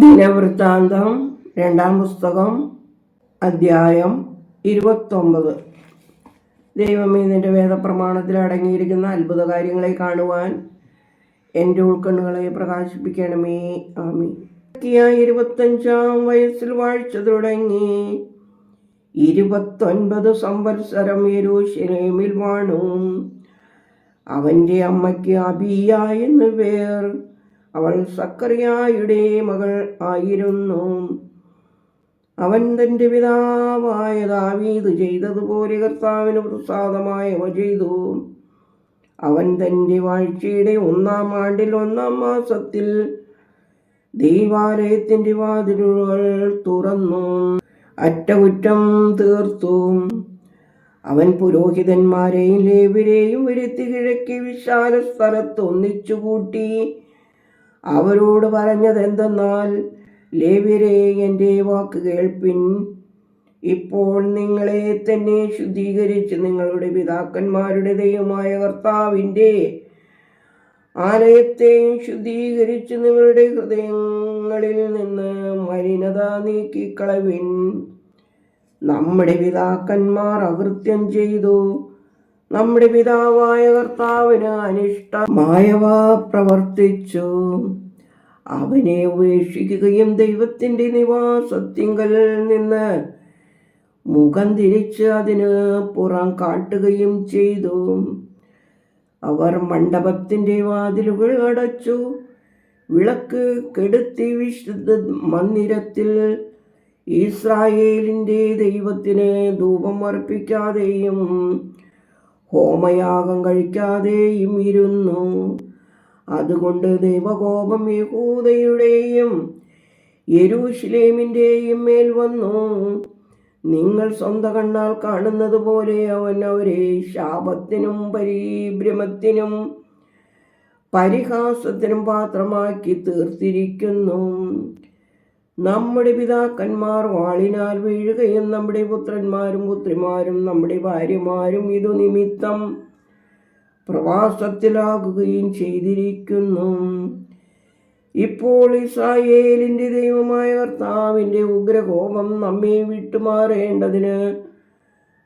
ദിനവൃത്താന്തം 2-ാം പുസ്തകം അധ്യായം 29. ദൈവമേ, നിന്റെ വേദപ്രമാണത്തിൽ അടങ്ങിയിരിക്കുന്ന അത്ഭുത കാര്യങ്ങളെ കാണുവാൻ എൻ്റെ ഉൾക്കണ്ണുകളെ പ്രകാശിപ്പിക്കണമേ. ആമീൻ. 25-ാം വയസ്സിൽ വാഴ്ച തുടങ്ങി 29 സംവത്സരം യെരൂശലേമിൽ വാണു. അവൻ്റെ അമ്മയ്ക്ക് അബീയ എന്നു പേർ. അവൾ സക്കറിയായുടെ മകൾ ആയിരുന്നു. അവൻ തൻ്റെ പിതാവായ ദാവീദ് ചെയ്തതുപോലെ കർത്താവിന് പ്രസാദമായവ ചെയ്തു. അവൻ തൻ്റെ വാഴ്ചയുടെ 1-ാം ആണ്ടിൽ 1-ാം മാസത്തിൽ ദൈവാലയത്തിൻ്റെ വാതിലുകൾ തുറന്നു അറ്റകുറ്റം തീർത്തു. അവൻ പുരോഹിതന്മാരെയും ലേവ്യരെയും വരുത്തി കിഴക്കേ വിശാല സ്ഥലത്ത് ഒന്നിച്ചുകൂട്ടി അവരോട് പറഞ്ഞതെന്തെന്നാൽ, ലേവ്യരേ, എൻ്റെ വാക്ക് കേൾപ്പിൻ. ഇപ്പോൾ നിങ്ങളെ തന്നെ ശുദ്ധീകരിച്ച് നിങ്ങളുടെ പിതാക്കന്മാരുടെ ദൈവമായ കർത്താവിൻ്റെ ആലയത്തെയും ശുദ്ധീകരിച്ച് നിങ്ങളുടെ ഹൃദയങ്ങളിൽ നിന്ന് മലിനത നീക്കിക്കളവിൻ. നമ്മുടെ പിതാക്കന്മാർ അകൃത്യം ചെയ്തു, നമ്മുടെ പിതാവായ കർത്താവിന് അനിഷ്ടമായവ പ്രവർത്തിച്ചു. അവനെ ഉപേക്ഷിക്കുകയും ദൈവത്തിൻ്റെ നിവാസത്തിങ്കൽ നിന്ന് മുഖം തിരിച്ച് അതിന് പുറം കാട്ടുകയും ചെയ്തു. അവർ മണ്ഡപത്തിൻ്റെ വാതിലുകൾ അടച്ചു, വിളക്ക് കെടുത്തി വിശുദ്ധ മന്ദിരത്തിൽ ഇസ്രായേലിൻ്റെ ദൈവത്തിന് ധൂപം അർപ്പിക്കാതെയും ഹോമയാഗം കഴിക്കാതെയും ഇരുന്നു. അതുകൊണ്ട് ദൈവകോപം യഹൂദയുടെയും യെരൂശലേമിൻ്റെയും മേൽ വന്നു. നിങ്ങൾ സ്വന്തം കണ്ണാൽ കാണുന്നത് പോലെ അവൻ അവരെ ശാപത്തിനും പരിഭ്രമത്തിനും പരിഹാസത്തിനും പാത്രമാക്കി തീർത്തിരിക്കുന്നു. നമ്മുടെ പിതാക്കന്മാർ വാളിനാൽ വീഴുകയും നമ്മുടെ പുത്രന്മാരും പുത്രിമാരും നമ്മുടെ ഭാര്യമാരും ഇതു നിമിത്തം പ്രവാസത്തിലാകുകയും ചെയ്തിരിക്കുന്നു. ഇപ്പോൾ ഇസ്രായേലിൻ്റെ ദൈവമായ കർത്താവിൻ്റെ ഉഗ്രകോപം നമ്മെ വിട്ടുമാറേണ്ടതിന്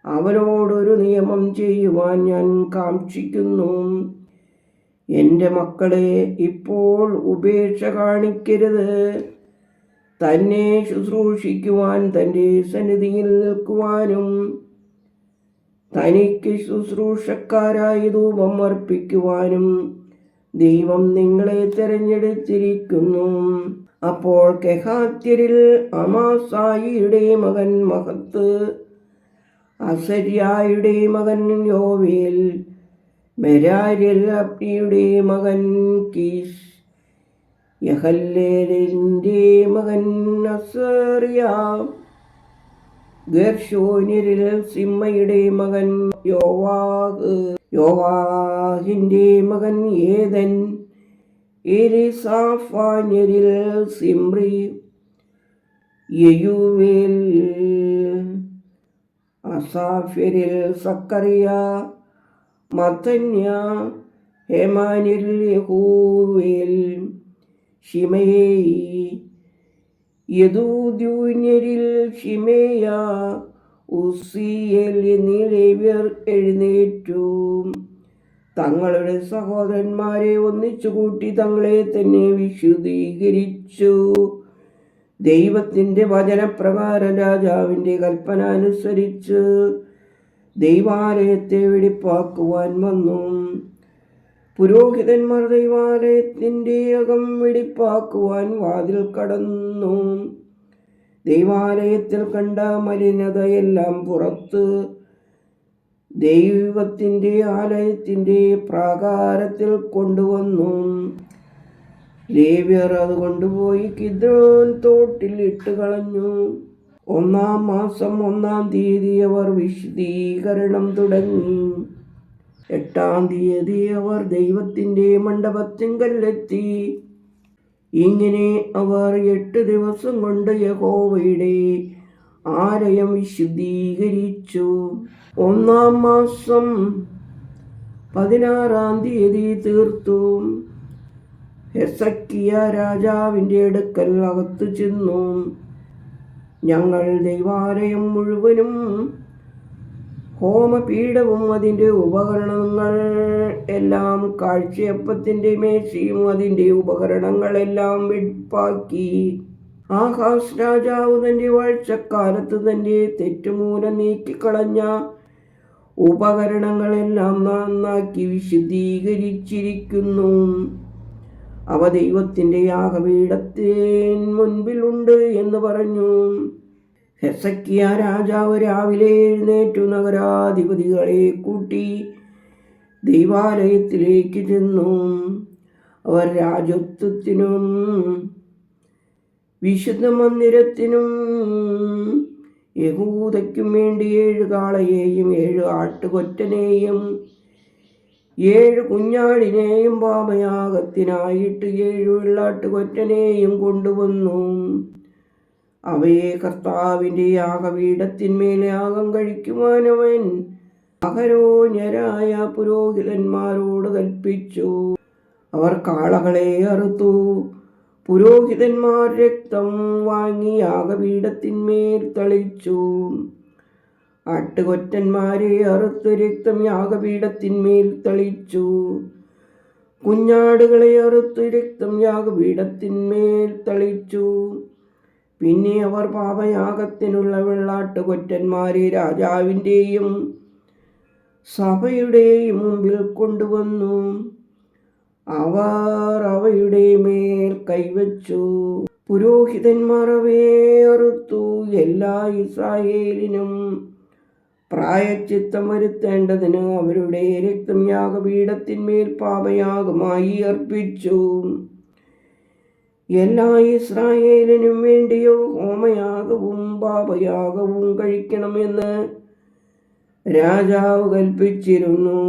അവനോടൊരു നിയമം ചെയ്യുവാൻ ഞാൻ കാക്ഷിക്കുന്നു. എൻ്റെ മക്കളെ, ഇപ്പോൾ ഉപേക്ഷ കാണിക്കരുത്. തന്നെ ശുശ്രൂഷിക്കുവാൻ തൻ്റെ സന്നിധിയിൽ നിൽക്കുവാനും തനിക്ക് ശുശ്രൂഷക്കാരായി ധൂപം അർപ്പിക്കുവാനും ദൈവം നിങ്ങളെ തിരഞ്ഞെടുത്തിരിക്കുന്നു. അപ്പോൾ കെഹാത്യരിൽ അമാസായിയുടെ മകൻ മഹത്ത്, അസര്യായുടെ മകൻ യോവേൽ, മെരാര്യൽ അബ്ദിയുടെ മകൻ കീശ്, യഹല്ലേലിൻ്റെ മകൻ അസറിയ, ഗേർശോന്യരിൽ സിമ്മയുടെ മകൻ യോവാഹ്, യോവാഹിൻ്റെ മകൻ ഏദൻ, എലിസാഫാന്യരിൽ സിമ്രി, യെയൂവേൽ, അസാഫ്യരിൽ സക്കറിയ, മത്തന്യ, ഹേമാന്യരിൽ യഹൂവേൽ, ശിമയേയി, യദൂദ്യൂന്യരിൽ ശിമേയ, ഉസ്സിയേൽ എന്നീ ലേവ്യർ എഴുന്നേറ്റു. തങ്ങളുടെ സഹോദരന്മാരെ ഒന്നിച്ചുകൂട്ടി തങ്ങളെ തന്നെ വിശുദ്ധീകരിച്ചു. ദൈവത്തിൻ്റെ വചനപ്രകാരം രാജാവിൻ്റെ കൽപ്പന അനുസരിച്ച് ദൈവാലയത്തെ വെടിപ്പാക്കുവാൻ വന്നു. പുരോഹിതന്മാർ ദൈവാലയത്തിൻ്റെ അകം വെടിപ്പാക്കുവാൻ വാതിൽ കടന്നു. ദൈവാലയത്തിൽ കണ്ട മലിനതയെല്ലാം പുറത്ത് ദൈവത്തിൻ്റെ ആലയത്തിൻ്റെ പ്രാകാരത്തിൽ കൊണ്ടുവന്നു. ലേവ്യർ അത് കൊണ്ടുപോയി കിദ്രോൻ തോട്ടിൽ ഇട്ട് കളഞ്ഞു. 1-ാം മാസം 1-ാം തീയതി അവർ വിശുദ്ധീകരണം തുടങ്ങി. 8-ാം തീയതി അവർ ദൈവത്തിൻ്റെ മണ്ഡപത്തിങ്കലെത്തി. ഇങ്ങനെ അവർ 8 ദിവസം കൊണ്ട് യഹോവയുടെ ആലയം വിശുദ്ധീകരിച്ചു. 1-ാം മാസം 16-ാം തീയതി തീർത്തു. ഹെസക്കിയ രാജാവിൻ്റെ അടുക്കൽ അകത്തു ചെന്നു. ഞങ്ങൾ ദൈവാലയം മുഴുവനും ഹോമപീഠവും അതിൻ്റെ ഉപകരണങ്ങൾ എല്ലാം കാഴ്ചയപ്പത്തിൻ്റെ മേശയും അതിൻ്റെ ഉപകരണങ്ങളെല്ലാം വെടിപ്പാക്കി. ആഹാസ് രാജാവ് തൻ്റെ വാഴ്ചക്കാലത്ത് തൻ്റെ തെറ്റുമൂലം നീക്കിക്കളഞ്ഞ ഉപകരണങ്ങളെല്ലാം നന്നാക്കി വിശുദ്ധീകരിച്ചിരിക്കുന്നു. അവ ദൈവത്തിൻ്റെ യാഗപീഠത്തിൻ മുൻപിലുണ്ട് എന്ന് പറഞ്ഞു. ഹെസക്കിയ രാജാവ് രാവിലെ എഴുന്നേറ്റു നഗരാധിപതികളെ കൂട്ടി ദൈവാലയത്തിലേക്ക് ചെന്നു. അവർ രാജത്വത്തിനും വിശുദ്ധ മന്ദിരത്തിനും യഹൂദയ്ക്കും വേണ്ടി 7 കാളയെയും 7 ആട്ടുകൊറ്റനെയും 7 കുഞ്ഞാടിനെയും പാപയാഗത്തിനായിട്ട് 7 വെള്ളാട്ടുകൊറ്റനെയും കൊണ്ടുവന്നു. അവയെ കർത്താവിൻ്റെ യാഗപീഠത്തിന്മേൽ യാഗം കഴിക്കുവാൻ അവൻ അഹരോന്യരായ പുരോഹിതന്മാരോട് കൽപ്പിച്ചു. അവർ കാളകളെ അറുത്തു. പുരോഹിതന്മാർ രക്തം വാങ്ങി യാഗപീഠത്തിന്മേൽ തളിച്ചു. ആട്ടുകൊറ്റന്മാരെ അറുത്ത് രക്തം യാഗപീഠത്തിന്മേൽ തളിച്ചു. കുഞ്ഞാടുകളെ അറുത്ത് രക്തം യാഗപീഠത്തിന്മേൽ തളിച്ചു. പിന്നെ അവർ പാപയാഗത്തിനുള്ള വെള്ളാട്ടുകൊറ്റന്മാരെ രാജാവിൻ്റെയും സഭയുടെയും മുമ്പിൽ കൊണ്ടുവന്നു. അവർ അവയുടെ മേൽ കൈവച്ചു. പുരോഹിതന്മാർ അവയെ അറുത്തു. എല്ലാ ഇസ്രായേലിനും പ്രായശ്ചിത്തം വരുത്തേണ്ടതിന് അവരുടെ രക്തം യാഗപീഠത്തിന്മേൽ പാപയാഗമായി അർപ്പിച്ചു. എല്ലാ ഇസ്രായേലിനും വേണ്ടിയോ ഹോമയാഗവും പാപയാഗവും കഴിക്കണമെന്ന് രാജാവ് കൽപ്പിച്ചിരുന്നു.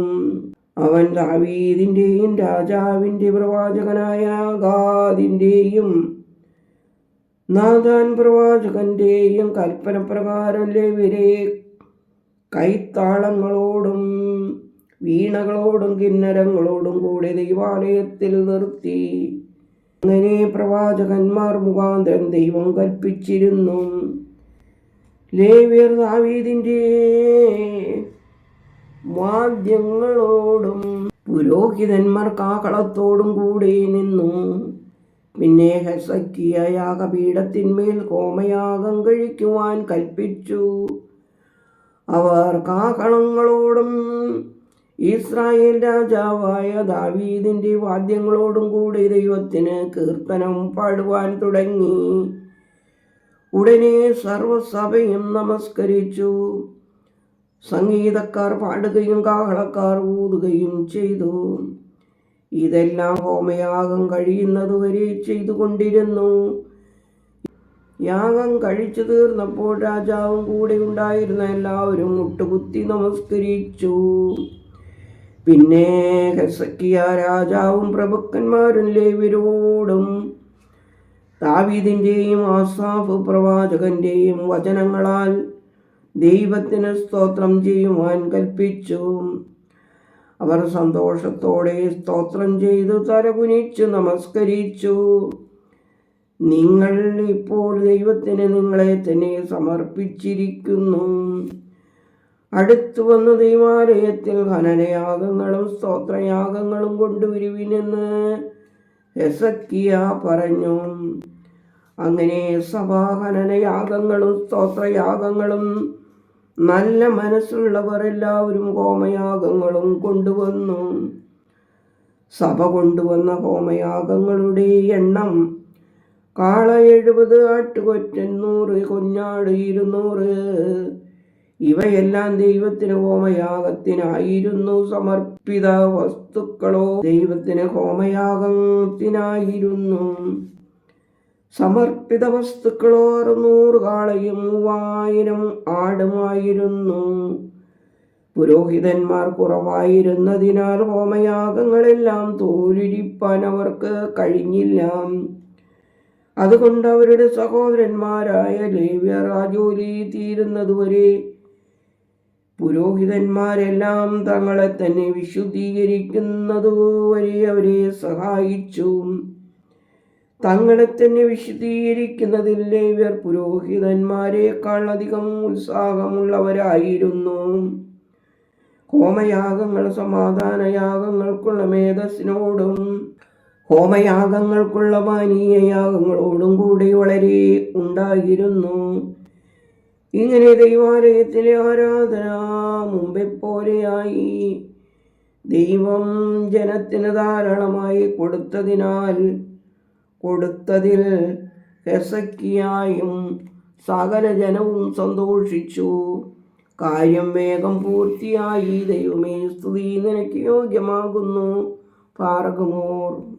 അവൻ ദാവീദിൻ്റെയും രാജാവിൻ്റെ പ്രവാചകനായ ഗാദിൻ്റെയും നാഥാൻ പ്രവാചകൻ്റെയും കൽപ്പന പ്രകാരം ലേവ്യരെ കൈത്താളങ്ങളോടും വീണകളോടും കിന്നരങ്ങളോടും കൂടി ദൈവാലയത്തിൽ നിർത്തി. അങ്ങനെ പ്രവാചകന്മാർ മുഖാന്തരം ദൈവം കൽപ്പിച്ചിരുന്നു. ലേവ്യർ ദാവീദിൻ്റെ വാദ്യങ്ങളോടും പുരോഹിതന്മാർ കാഹളത്തോടും കൂടെ നിന്നു. പിന്നെ ഹെസക്കിയ യാഗപീഠത്തിന്മേൽ ഹോമയാഗം കഴിക്കുവാൻ കൽപ്പിച്ചു. അവർ കാഹളങ്ങളോടും ഇസ്രായേൽ രാജാവായ ദാവീദിൻ്റെ വാദ്യങ്ങളോടും കൂടി ദൈവത്തിന് കീർത്തനം പാടുവാൻ തുടങ്ങി. ഉടനെ സർവ്വസഭയും നമസ്കരിച്ചു. സംഗീതക്കാർ പാടുകയും കാഹളക്കാർ ഊതുകയും ചെയ്തു. ഇതെല്ലാം ഹോമയാഗം കഴിയുന്നതുവരെ ചെയ്തുകൊണ്ടിരുന്നു. യാഗം കഴിച്ചു തീർന്നപ്പോൾ രാജാവും കൂടെ ഉണ്ടായിരുന്ന എല്ലാവരും മുട്ടുകുത്തി നമസ്കരിച്ചു. പിന്നെ ഹെസക്കിയ രാജാവും പ്രഭുക്കന്മാരും ലേവ്യരോടും ദാവീദിൻ്റെയും ആസാഫ് പ്രവാചകന്റെയും വചനങ്ങളാൽ ദൈവത്തിന് സ്തോത്രം ചെയ്യുവാൻ കൽപ്പിച്ചു. അവർ സന്തോഷത്തോടെ സ്തോത്രം ചെയ്തു തലകുനിച്ചു നമസ്കരിച്ചു. നിങ്ങൾ ഇപ്പോൾ ദൈവത്തിന് നിങ്ങളെ തന്നെ സമർപ്പിച്ചിരിക്കുന്നു. അടുത്തു വന്ന ദൈവാലയത്തിൽ ഹനനയാഗങ്ങളും സ്തോത്രയാഗങ്ങളും കൊണ്ടുവരുവിനെന്ന് ഹെസക്കിയ പറഞ്ഞു. അങ്ങനെ സഭാഹനനയാഗങ്ങളും സ്തോത്രയാഗങ്ങളും നല്ല മനസ്സുള്ളവർ എല്ലാവരും ഹോമയാഗങ്ങളും കൊണ്ടുവന്നു. സഭ കൊണ്ടുവന്ന ഹോമയാഗങ്ങളുടെ എണ്ണം കാള 70, ആട്ടുകൊറ്റൻ 100, കുഞ്ഞാട് 200. ഇവയെല്ലാം ദൈവത്തിന് ഹോമയാഗത്തിനായിരുന്നു. സമർപ്പിത വസ്തുക്കളോ ദൈവത്തിന് ഹോമയാഗത്തിനായിരുന്നു. സമർപ്പിത വസ്തുക്കളോ 600 കാളയും 3000 ആടുമായിരുന്നു. പുരോഹിതന്മാർ കുറവായിരുന്നതിനാൽ ഹോമയാഗങ്ങളെല്ലാം തോലുരിപ്പാൻ അവർക്ക് കഴിഞ്ഞില്ല. അതുകൊണ്ട് അവരുടെ സഹോദരന്മാരായ ലേവ്യർ ആ ജോലി തീരുന്നതുവരെ പുരോഹിതന്മാരെല്ലാം തങ്ങളെ തന്നെ വിശുദ്ധീകരിക്കുന്നതുവരെ അവരെ സഹായിച്ചു. തങ്ങളെ തന്നെ വിശദീകരിക്കുന്നതിൽ ലേവ്യർ പുരോഹിതന്മാരെക്കാൾ അധികം ഉത്സാഹമുള്ളവരായിരുന്നു. ഹോമയാഗങ്ങൾ സമാധാനയാഗങ്ങൾക്കുള്ള മേധസ്സിനോടും ഹോമയാഗങ്ങൾക്കുള്ള പാനീയയാഗങ്ങളോടും കൂടി വളരെ ഉണ്ടായിരുന്നു. ഇങ്ങനെ ദൈവാലയത്തിലെ ആരാധന മുമ്പെപ്പോലെയായി. ദൈവം ജനത്തിന് ധാരാളമായി കൊടുത്തതിൽ ഹെസക്കിയായും സകല ജനവും സന്തോഷിച്ചു. കാര്യം വേഗം പൂർത്തിയായി. ദൈവമേ, സ്തുതി നിനക്ക് യോഗ്യമാകുന്നു. പാർക്കുമോർ.